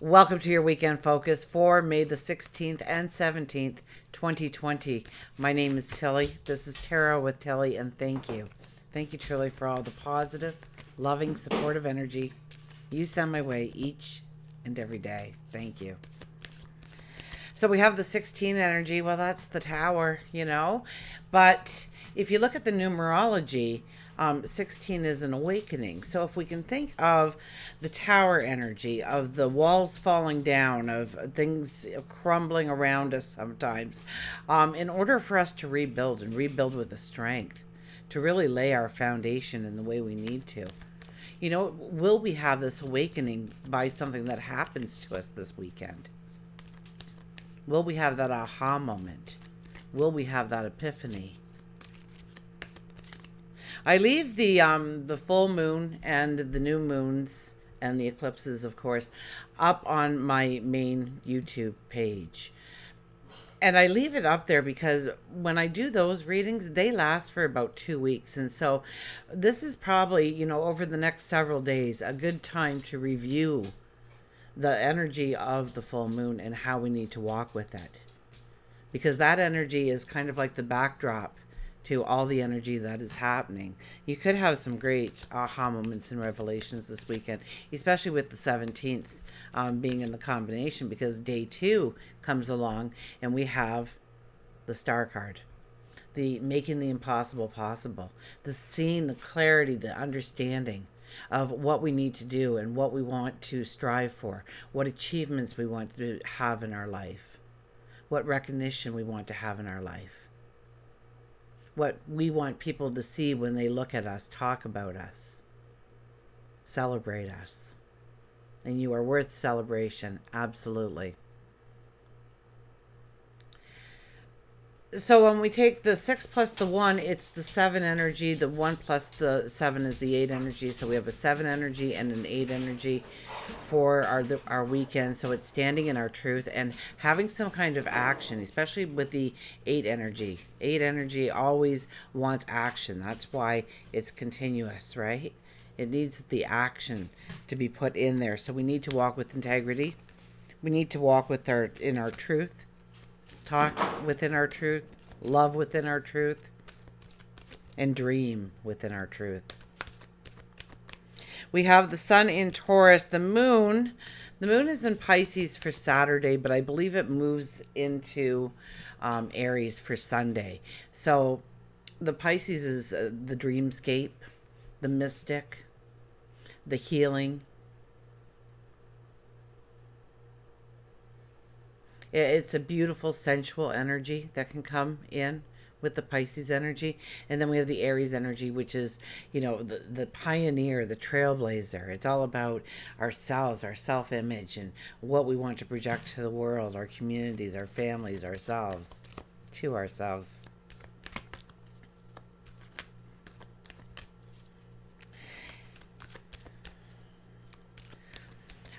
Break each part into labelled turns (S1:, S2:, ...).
S1: Welcome to your weekend focus for May the 16th and 17th, 2020. My name is Tilly. This is Tarot with Tilly, and thank you. Thank you truly for all the positive, loving, supportive energy you send my way each and every day. Thank you. So we have the 16 energy. Well, that's the tower, But if you look at the numerology, 16 is an awakening. So if we can think of the tower energy, of the walls falling down, of things crumbling around us sometimes, in order for us to rebuild and rebuild with the strength, to really lay our foundation in the way we need to. Will we have this awakening by something that happens to us this weekend? Will we have that aha moment? Will we have that epiphany? I leave the full moon and the new moons and the eclipses, of course, up on my main YouTube page. And I leave it up there because when I do those readings, they last for about 2 weeks. And so this is probably, over the next several days, a good time to review the energy of the full moon and how we need to walk with it. Because that energy is kind of like the backdrop to all the energy that is happening. You could have some great aha moments and revelations this weekend, especially with the 17th being in the combination, because day 2 comes along and we have the star card. The making the impossible possible. The seeing, the clarity, the understanding of what we need to do and what we want to strive for, what achievements we want to have in our life, what recognition we want to have in our life, what we want people to see when they look at us, talk about us, celebrate us. And you are worth celebration, absolutely. So when we take the 6 plus the 1, it's the 7 energy. The 1 plus the 7 is the 8 energy. So we have a 7 energy and an 8 energy for our weekend. So it's standing in our truth and having some kind of action, especially with the 8 energy. 8 energy always wants action. That's why it's continuous, right? It needs the action to be put in there. So we need to walk with integrity. We need to walk in our truth. Talk within our truth, love within our truth, and dream within our truth. We have the sun in Taurus. The moon is in Pisces for Saturday, but I believe it moves into Aries for Sunday. So the Pisces is the dreamscape, the mystic, the healing. It's a beautiful, sensual energy that can come in with the Pisces energy. And then we have the Aries energy, which is, the pioneer, the trailblazer. It's all about ourselves, our self-image, and what we want to project to the world, our communities, our families, ourselves, to ourselves.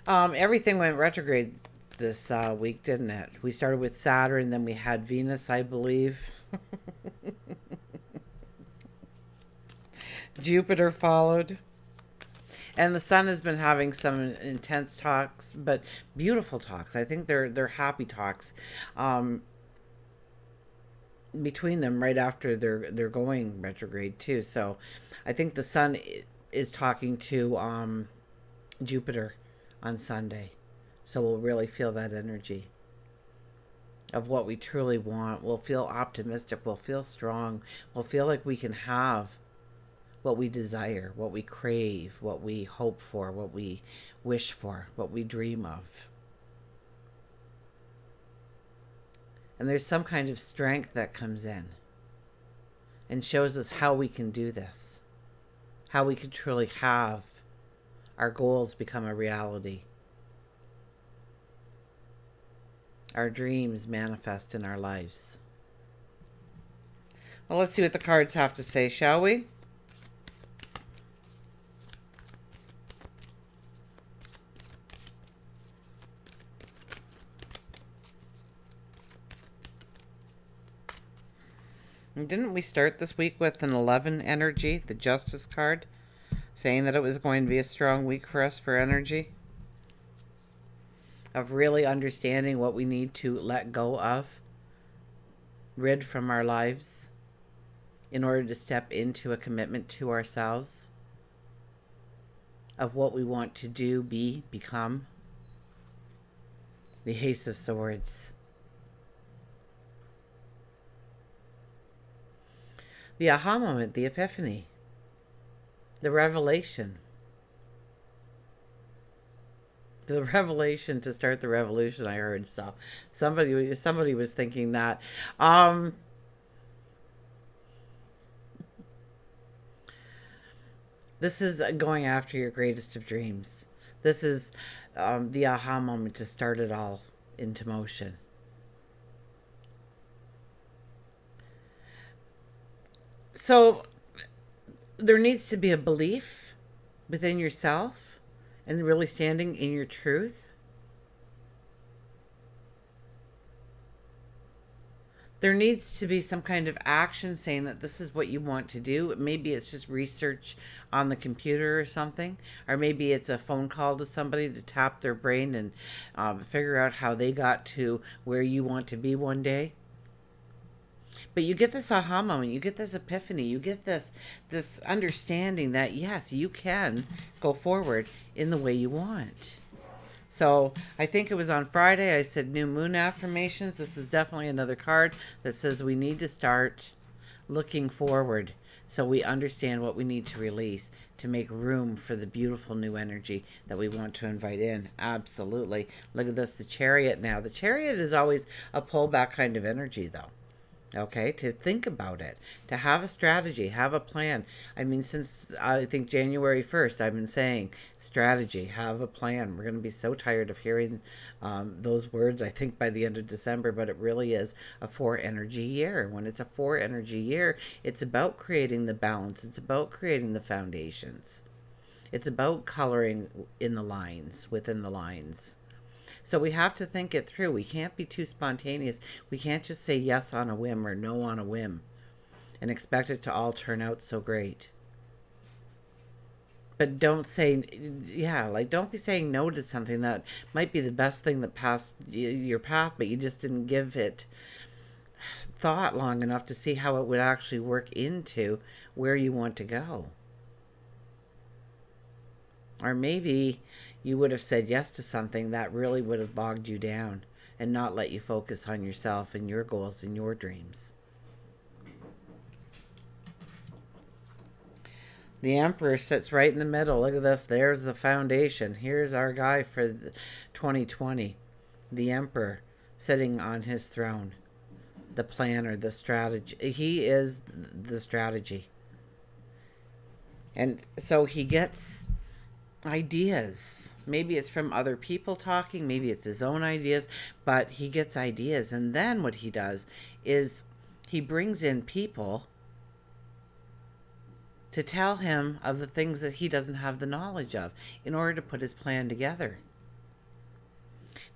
S1: Everything went retrograde this week, didn't it? We started with Saturn, then we had Venus, I believe. Jupiter followed. And the sun has been having some intense talks, but beautiful talks. I think they're happy talks between them right after they're going retrograde too. So I think the sun is talking to Jupiter on Sunday. So we'll really feel that energy of what we truly want. We'll feel optimistic. We'll feel strong. We'll feel like we can have what we desire, what we crave, what we hope for, what we wish for, what we dream of. And there's some kind of strength that comes in and shows us how we can do this, how we can truly have our goals become a reality. Our dreams manifest in our lives. Well, let's see what the cards have to say, shall we? And didn't we start this week with an 11 energy, the Justice card, saying that it was going to be a strong week for us for energy? of really understanding what we need to let go of, rid from our lives, in order to step into a commitment to ourselves of what we want to do, be, become. The Ace of Swords. The aha moment, the epiphany, the revelation. The revelation to start the revolution, I heard. So somebody was thinking that. This is going after your greatest of dreams. This is the aha moment to start it all into motion. So there needs to be a belief within yourself and really standing in your truth. There needs to be some kind of action saying that this is what you want to do. Maybe it's just research on the computer or something, or maybe it's a phone call to somebody to tap their brain and figure out how they got to where you want to be one day. But you get this aha moment, you get this epiphany, you get this understanding that yes, you can go forward in the way you want. So I think it was on Friday, I said new moon affirmations. This is definitely another card that says we need to start looking forward so we understand what we need to release to make room for the beautiful new energy that we want to invite in. Absolutely. Look at this, the Chariot now. The Chariot is always a pullback kind of energy, though. Okay, to think about it, to have a strategy, have a plan. I mean, since I think January 1st, I've been saying strategy, have a plan. We're going to be so tired of hearing those words, I think, by the end of December, but it really is a 4 energy year. When it's a 4 energy year, it's about creating the balance. It's about creating the foundations. It's about coloring in the lines, within the lines. So we have to think it through. We can't be too spontaneous. We can't just say yes on a whim or no on a whim and expect it to all turn out so great. But don't say, don't be saying no to something that might be the best thing that passed your path, but you just didn't give it thought long enough to see how it would actually work into where you want to go. Or maybe you would have said yes to something that really would have bogged you down and not let you focus on yourself and your goals and your dreams. The Emperor sits right in the middle. Look at this. There's the foundation. Here's our guy for 2020. The Emperor sitting on his throne. The planner, the strategy. He is the strategy. And so he gets ideas. Maybe it's from other people talking, maybe it's his own ideas, but he gets ideas. And then what he does is he brings in people to tell him of the things that he doesn't have the knowledge of in order to put his plan together.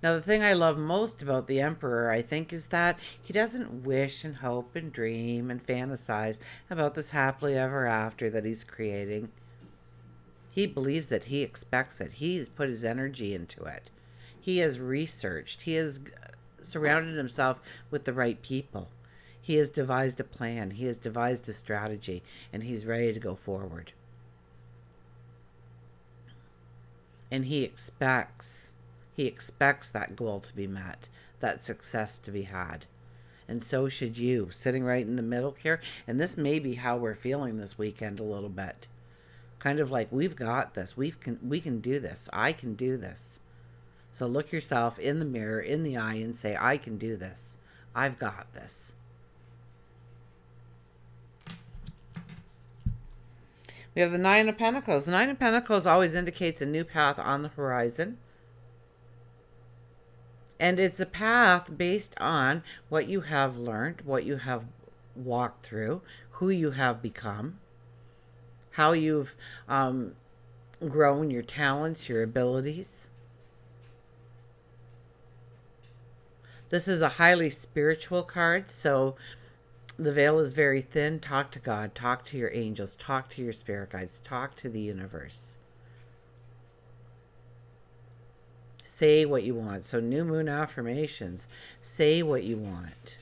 S1: Now, the thing I love most about the Emperor, I think, is that he doesn't wish and hope and dream and fantasize about this happily ever after that he's creating. He believes it. He expects it. He's put his energy into it. He has researched. He has surrounded himself with the right people. He has devised a plan. He has devised a strategy. And he's ready to go forward. And he expects that goal to be met, that success to be had. And so should you, sitting right in the middle here. And this may be how we're feeling this weekend a little bit. Kind of like, we've got this. We can do this. I can do this. So look yourself in the mirror, in the eye, and say, I can do this. I've got this. We have the Nine of Pentacles. The Nine of Pentacles always indicates a new path on the horizon. And it's a path based on what you have learned, what you have walked through, who you have become, how you've grown your talents, your abilities. This is a highly spiritual card, so the veil is very thin. Talk to God, talk to your angels, talk to your spirit guides, talk to the universe. Say what you want. So new moon affirmations. Say what you want.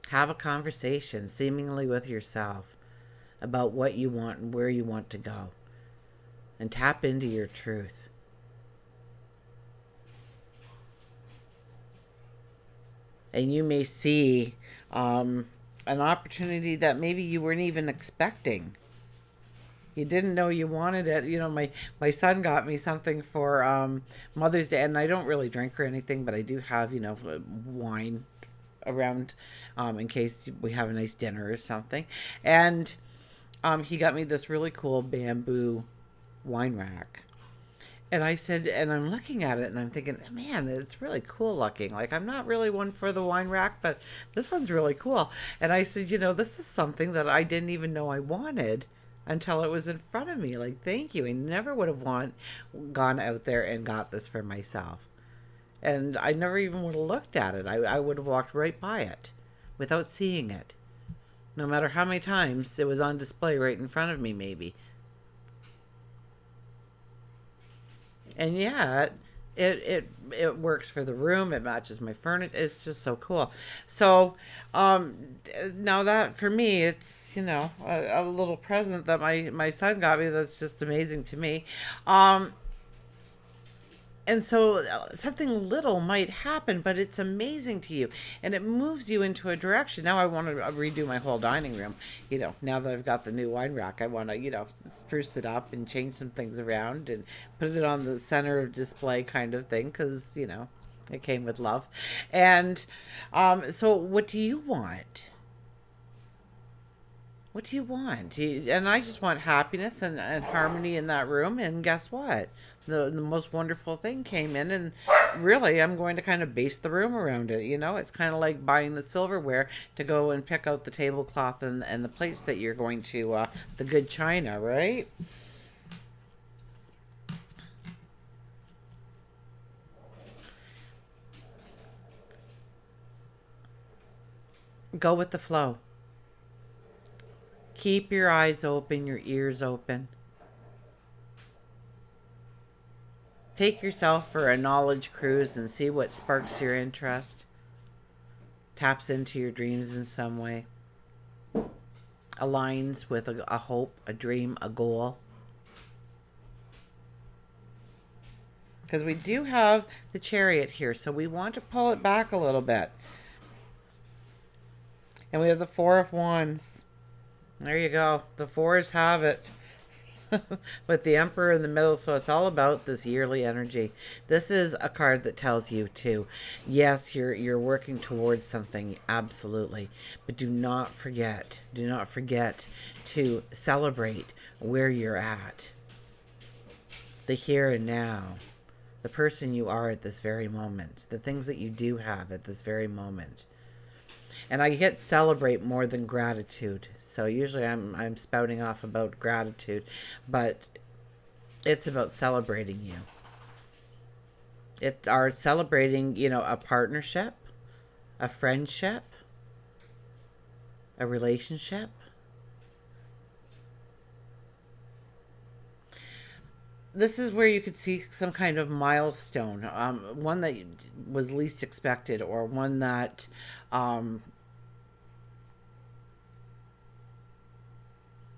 S1: Have a conversation, seemingly with yourself, about what you want and where you want to go. And tap into your truth. And you may see an opportunity that maybe you weren't even expecting. You didn't know you wanted it. You know, my son got me something for Mother's Day, and I don't really drink or anything, but I do have, wine around in case we have a nice dinner or something. And he got me this really cool bamboo wine rack. And I said, and I'm looking at it and I'm thinking, man, it's really cool looking. Like, I'm not really one for the wine rack, but this one's really cool. And I said, this is something that I didn't even know I wanted until it was in front of me. Like, thank you. I never would have gone out there and got this for myself. And I never even would have looked at it. I would have walked right by it without seeing it. No matter how many times it was on display right in front of me, maybe. And yeah, it works for the room. It matches my furniture. It's just so cool. So now that for me, it's a little present that my son got me. That's just amazing to me. And so something little might happen, but it's amazing to you. And it moves you into a direction. Now I want to redo my whole dining room. Now that I've got the new wine rack, I want to, spruce it up and change some things around and put it on the center of display kind of thing because, it came with love. And so what do you want? What do you want? And I just want happiness and harmony in that room. And guess what? The most wonderful thing came in, and really I'm going to kind of base the room around it. It's kind of like buying the silverware to go and pick out the tablecloth and the plates that you're going to, the good china, right? Go with the flow. Keep your eyes open, your ears open. Take yourself for a knowledge cruise and see what sparks your interest, taps into your dreams in some way, aligns with a hope, a dream, a goal. Because we do have the Chariot here, so we want to pull it back a little bit. And we have the Four of Wands. There you go. The fours have it. With the Emperor in the middle, so it's all about this yearly energy. This is a card that tells you to, yes, you're working towards something, absolutely, but do not forget to celebrate where you're at, the here and now, the person you are at this very moment, the things that you do have at this very moment. And I get celebrate more than gratitude. So usually I'm spouting off about gratitude, but it's about celebrating you. It's our celebrating, a partnership, a friendship, a relationship. This is where you could see some kind of milestone, one that was least expected, or one that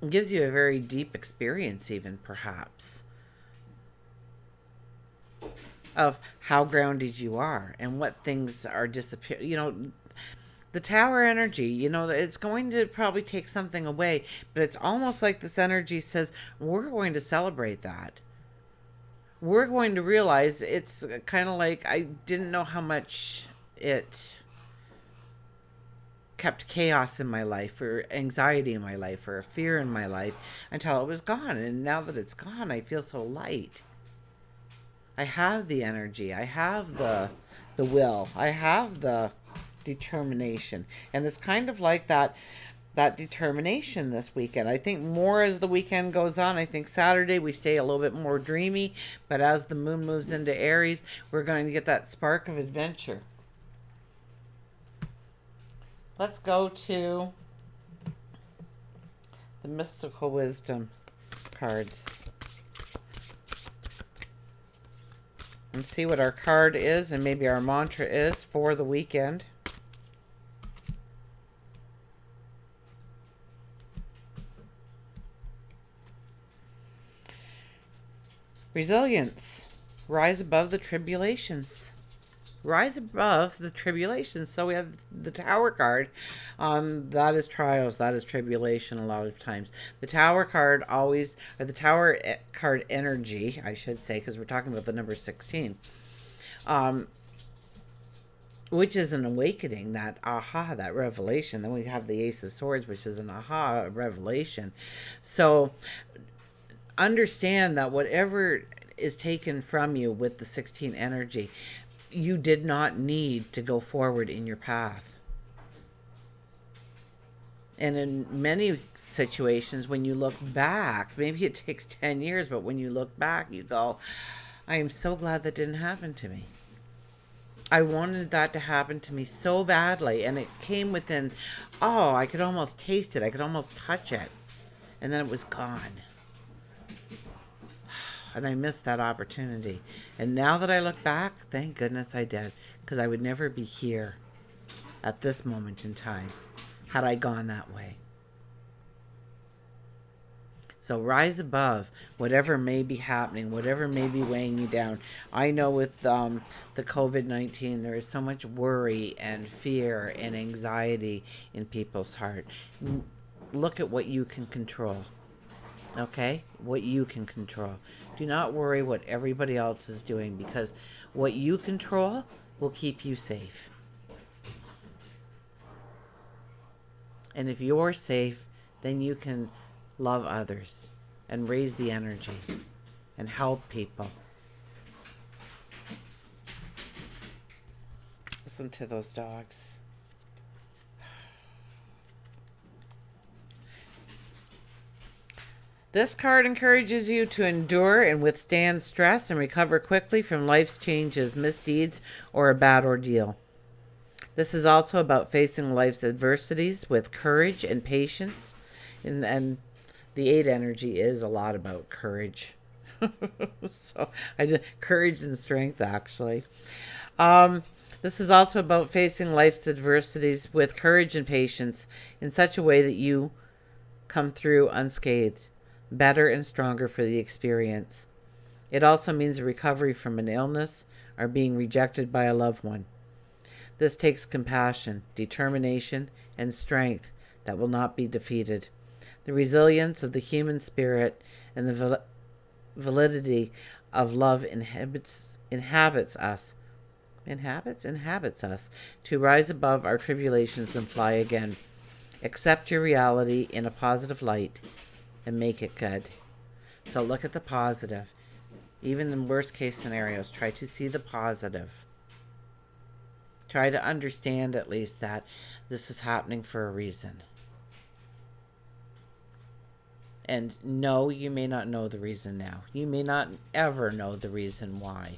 S1: gives you a very deep experience, even perhaps, of how grounded you are and what things are disappearing. The Tower energy, it's going to probably take something away, but it's almost like this energy says, we're going to celebrate that. We're going to realize it's kind of like, I didn't know how much it kept chaos in my life, or anxiety in my life, or fear in my life, until it was gone. And now that it's gone, I feel so light. I have the energy. I have the will. I have the determination. And it's kind of like that determination this weekend. I think more as the weekend goes on. I think Saturday we stay a little bit more dreamy, but as the moon moves into Aries, we're going to get that spark of adventure. Let's go to the mystical wisdom cards. and see what our card is and maybe our mantra is for the weekend. Resilience. Rise above the tribulations. Rise above the tribulations. So we have the Tower card. That is trials. That is tribulation a lot of times. The Tower card always, or the Tower card energy, I should say, because we're talking about the number 16. Which is an awakening, that aha, that revelation. Then we have the Ace of Swords, which is an aha, a revelation. So understand that whatever is taken from you with the 16 energy, you did not need to go forward in your path. And in many situations, when you look back, maybe it takes 10 years, but when you look back, you go, I am so glad that didn't happen to me. I wanted that to happen to me so badly, and it came within, I could almost taste it. I could almost touch it. And then it was gone. And I missed that opportunity. And now that I look back, thank goodness I did, because I would never be here at this moment in time had I gone that way. So rise above whatever may be happening, whatever may be weighing you down. I know with the COVID-19, there is so much worry and fear and anxiety in people's heart. Look at what you can control. Okay? What you can control. Do not worry what everybody else is doing, because what you control will keep you safe. And if you're safe, then you can love others and raise the energy and help people. Listen to those dogs. This card encourages you to endure and withstand stress and recover quickly from life's changes, misdeeds, or a bad ordeal. This is also about facing life's adversities with courage and patience. And the 8 energy is a lot about courage. So I did courage and strength, actually. This is also about facing life's adversities with courage and patience in such a way that you come through unscathed, better and stronger for the experience. It also means a recovery from an illness or being rejected by a loved one. This takes compassion, determination, and strength that will not be defeated. The resilience of the human spirit and the validity of love inhabits us to rise above our tribulations and fly again. Accept your reality in a positive light and make it good. So look at the positive. Even in worst case scenarios, try to see the positive. Try to understand at least that this is happening for a reason. And no, you may not know the reason now. You may not ever know the reason why.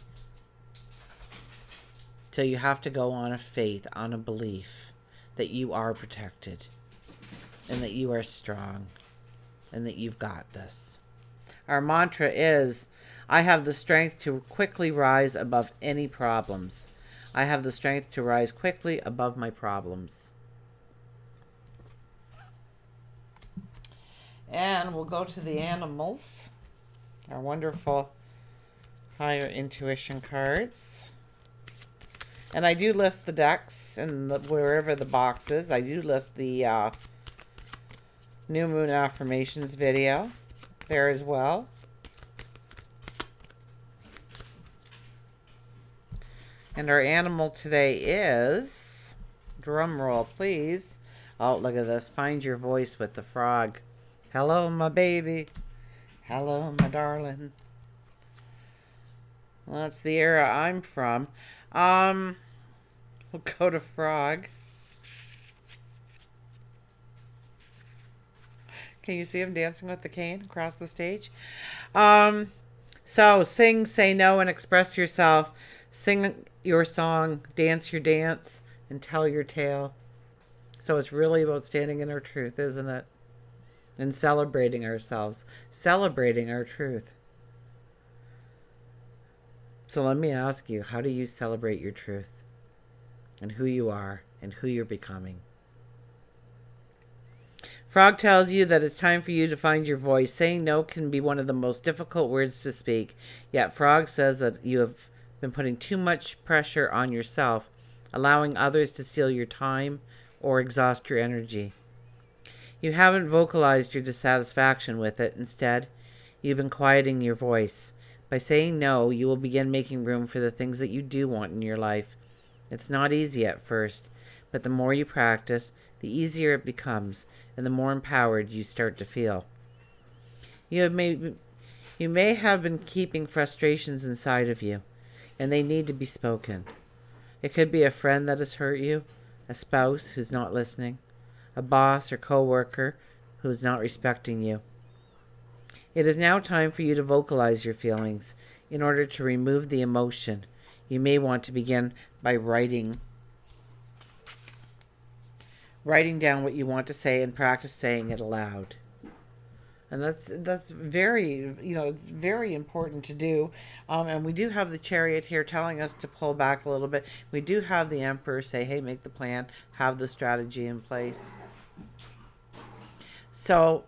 S1: So you have to go on a faith, on a belief that you are protected and that you are strong and that you've got this. Our mantra is, I have the strength to quickly rise above any problems. I have the strength to rise quickly above my problems. And we'll go to the animals, our wonderful higher intuition cards. And I do list the decks and wherever the box is. I do list the new Moon Affirmations video there as well. And our animal today is, drum roll please. Oh, look at this. Find your voice with the frog. Hello, my baby. Hello, my darling. Well, that's the era I'm from. We'll go to frog. Can you see him dancing with the cane across the stage? So sing, say no, and express yourself. Sing your song, dance your dance, and tell your tale. So it's really about standing in our truth, isn't it? And celebrating ourselves, celebrating our truth. So let me ask you, how do you celebrate your truth and who you are and who you're becoming? Frog tells you that it's time for you to find your voice. Saying no can be one of the most difficult words to speak. Yet Frog says that you have been putting too much pressure on yourself, allowing others to steal your time or exhaust your energy. You haven't vocalized your dissatisfaction with it. Instead, you've been quieting your voice. By saying no, you will begin making room for the things that you do want in your life. It's not easy at first, but the more you practice, the easier it becomes, and the more empowered you start to feel. You may have been keeping frustrations inside of you, and they need to be spoken. It could be a friend that has hurt you, a spouse who's not listening, a boss or coworker who's not respecting you. It is now time for you to vocalize your feelings. In order to remove the emotion, you may want to begin by writing down what you want to say and practice saying it aloud. And that's very, it's very important to do. And we do have the Chariot here telling us to pull back a little bit. We do have the Emperor say, hey, make the plan, have the strategy in place. So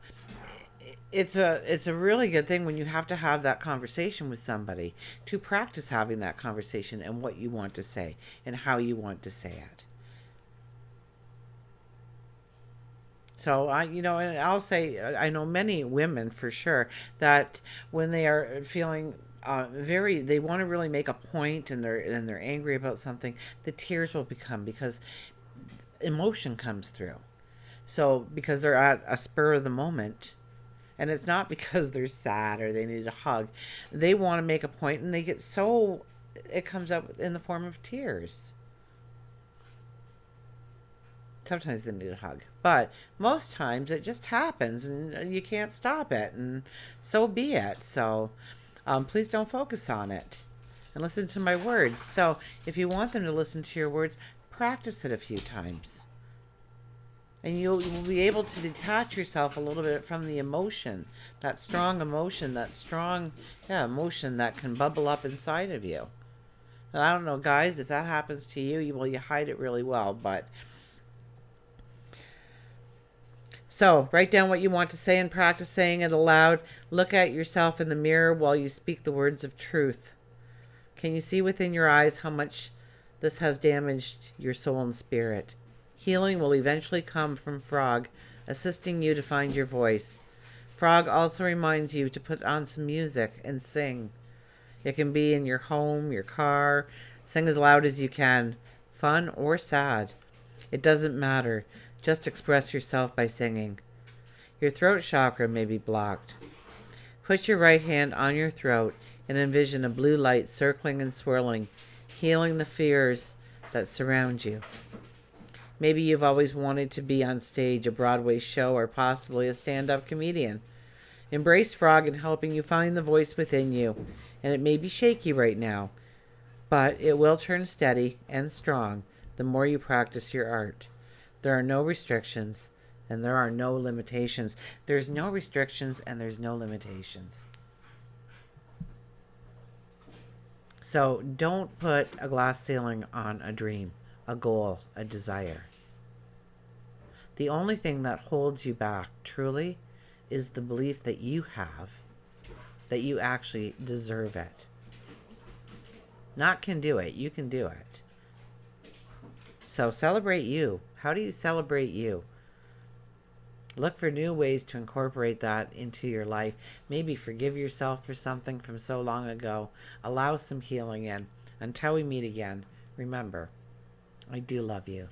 S1: it's a really good thing when you have to have that conversation with somebody, to practice having that conversation and what you want to say and how you want to say it. So and I'll say, I know many women for sure that when they are feeling they want to really make a point, and they're angry about something, the tears will become because emotion comes through. So because they're at a spur of the moment, and it's not because they're sad or they need a hug, they want to make a point, and it comes up in the form of tears. Sometimes they need a hug, but most times it just happens and you can't stop it, and so be it. So please don't focus on it and listen to my words. So if you want them to listen to your words, practice it a few times, and you will be able to detach yourself a little bit from the emotion, that strong emotion, emotion that can bubble up inside of you. And I don't know, guys, if that happens to you, you hide it really well, but so, write down what you want to say and practice saying it aloud. Look at yourself in the mirror while you speak the words of truth. Can you see within your eyes how much this has damaged your soul and spirit? Healing will eventually come from Frog, assisting you to find your voice. Frog also reminds you to put on some music and sing. It can be in your home, your car. Sing as loud as you can, fun or sad. It doesn't matter. Just express yourself by singing. Your throat chakra may be blocked. Put your right hand on your throat and envision a blue light circling and swirling, healing the fears that surround you. Maybe you've always wanted to be on stage, a Broadway show, or possibly a stand-up comedian. Embrace Frog in helping you find the voice within you, and it may be shaky right now, but it will turn steady and strong the more you practice your art. There are no restrictions, and there are no limitations. There's no restrictions, and there's no limitations. So don't put a glass ceiling on a dream, a goal, a desire. The only thing that holds you back, truly, is the belief that you have that you actually deserve it. Not can do it, you can do it. So celebrate you. How do you celebrate you? Look for new ways to incorporate that into your life. Maybe forgive yourself for something from so long ago. Allow some healing in. Until we meet again, remember, I do love you.